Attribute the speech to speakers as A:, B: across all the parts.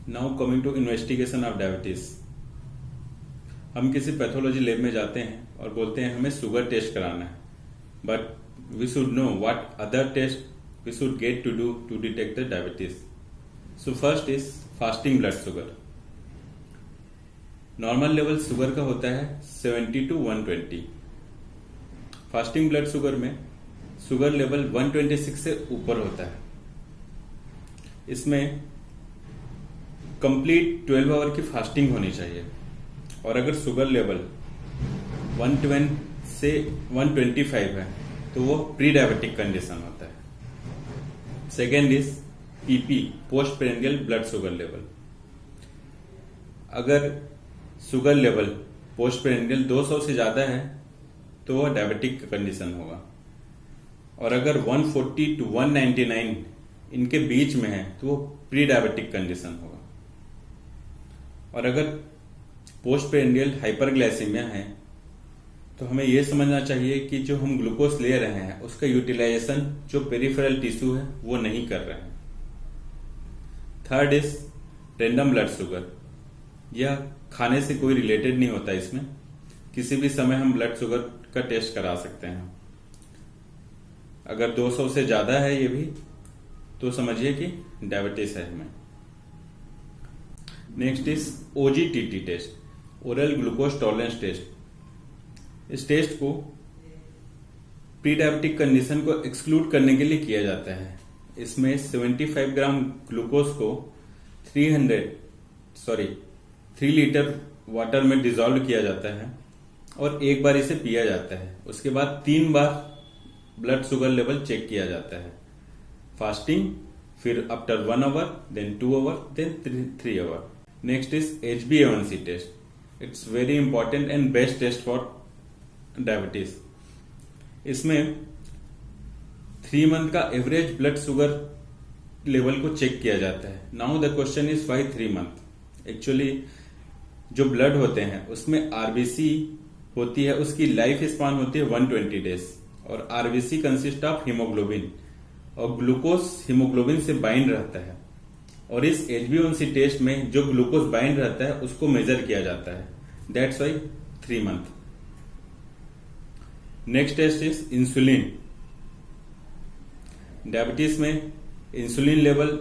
A: Now coming to investigation of diabetes. हम किसी pathology lab में जाते हैं और बोलते हैं हमें शुगर टेस्ट कराना है, but we should know what other test we should get to do to detect the diabetes. So first is fasting blood sugar. Normal level sugar का होता है 70 to 120। फास्टिंग ब्लड शुगर में sugar level 126 से ऊपर होता है। इसमें complete 12 our की फास्टिंग होनी चाहिए, और अगर शुगर लेवल 120 से 125 है तो वो प्री डायबिटिक कंडीशन होता है। Second is PP, post prandial blood sugar level. अगर शुगर लेवल पोस्ट प्रेंडियल 200 से ज्यादा है तो वह डायबिटिक कंडीशन होगा, और अगर 140 to 199 इनके बीच में है तो वो प्री डायबिटिक कंडीशन होगा। और अगर पोस्ट प्रेंडियल हाइपरग्लाइसीमिया है तो हमें यह समझना चाहिए कि जो हम ग्लूकोज ले रहे हैं उसका यूटिलाइजेशन जो पेरिफेरल टिश्यू है वो नहीं कर रहे हैं। Third is random blood sugar. यह खाने से कोई रिलेटेड नहीं होता, इसमें किसी भी समय हम ब्लड शुगर का टेस्ट करा सकते हैं। अगर 200 से ज्यादा है ये भी तो समझिए कि डायबिटीज है हमें। Next is OGTT test, oral glucose tolerance test. इस टेस्ट को प्री डायबिटिक कंडीशन को एक्सक्लूड करने के लिए किया जाता है। इसमें 75 ग्राम ग्लूकोज को 3 लीटर वाटर में डिजोल्व किया जाता है और एक बार इसे पिया जाता है। उसके बाद 3 बार ब्लड शुगर लेवल चेक किया जाता है, फास्टिंग, फिर after 1 hour, then 2 hour, then 3 hour. Next is HbA1c test. It's very important and best test for diabetes. इसमें 3 मंथ का एवरेज ब्लड शुगर लेवल को चेक किया जाता है। Now the question is why 3 month. Actually जो blood होते हैं उसमें आरबीसी होती है, उसकी लाइफ स्पान होती है 120 डेज, और आरबीसी कंसिस्ट ऑफ हीमोग्लोबिन, और ग्लूकोज हीमोग्लोबिन से बाइंड रहता है, और इस HbA1c टेस्ट में जो ग्लूकोज बाइंड रहता है उसको मेजर किया जाता है। That's why 3 month. Next test is insulin. Diabetes में इंसुलिन लेवल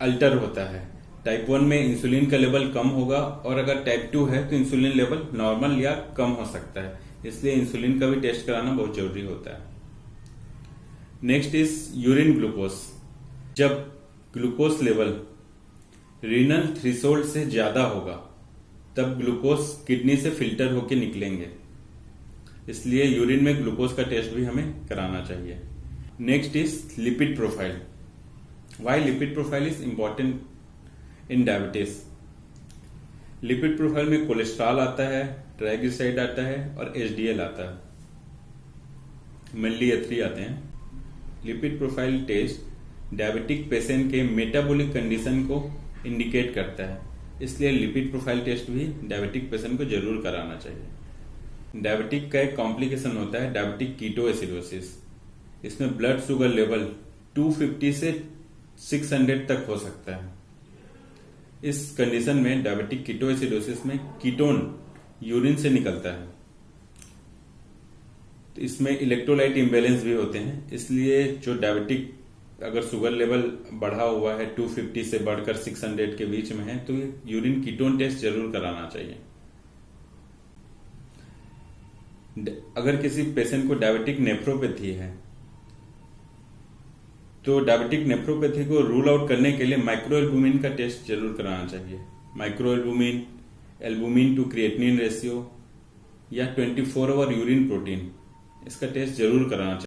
A: अल्टर होता है। टाइप 1 में इंसुलिन का लेवल कम होगा, और अगर टाइप 2 है तो इंसुलिन लेवल नॉर्मल या कम हो सकता है, इसलिए इंसुलिन का भी टेस्ट कराना बहुत जरूरी होता है। Next is urine glucose. जब ग्लूकोज लेवल रीनल थ्रेशोल्ड से ज्यादा होगा तब ग्लूकोज किडनी से फिल्टर होकर निकलेंगे, इसलिए यूरिन में ग्लूकोज का टेस्ट भी हमें कराना चाहिए। Next is lipid profile. Why lipid profile is important in diabetes. Lipid profile में कोलेस्ट्रॉल आता है, ट्राइग्लिसराइड आता है और HDL आता है, मेनली ये 3 आते हैं। Lipid profile test diabetic patient के मेटाबॉलिक कंडीशन को इंडिकेट करता है, इसलिए लिपिड प्रोफाइल टेस्ट भी डायबिटिक पेशेंट को जरूर कराना चाहिए। डायबिटिक का एक कॉम्प्लिकेशन होता है डायबिटिक कीटोएसिडोसिस। इसमें ब्लड शुगर लेवल 250 से 600 तक हो सकता है। इस कंडीशन में डायबिटिक कीटोएसिडोसिस में कीटोन यूरिन से निकलता है, तो इसमें इलेक्ट्रोलाइट इम्बैलेंस भी होते हैं, इसलिए जो डायबिटिक अगर शुगर लेवल बढ़ा हुआ है 250 से बढ़कर 600 के बीच में है तो यूरिन कीटोन टेस्ट जरूर कराना चाहिए। अगर किसी पेशेंट को डायबिटिक नेफ्रोपैथी है तो डायबिटिक नेफ्रोपैथी को रूल आउट करने के लिए माइक्रो एल्बुमिन का टेस्ट जरूर कराना चाहिए। Micro albumin, albumin to creatinine ratio या 24 आवर यूरिन प्रोटीन, इसका टेस्ट जरूर कराना चाहिए।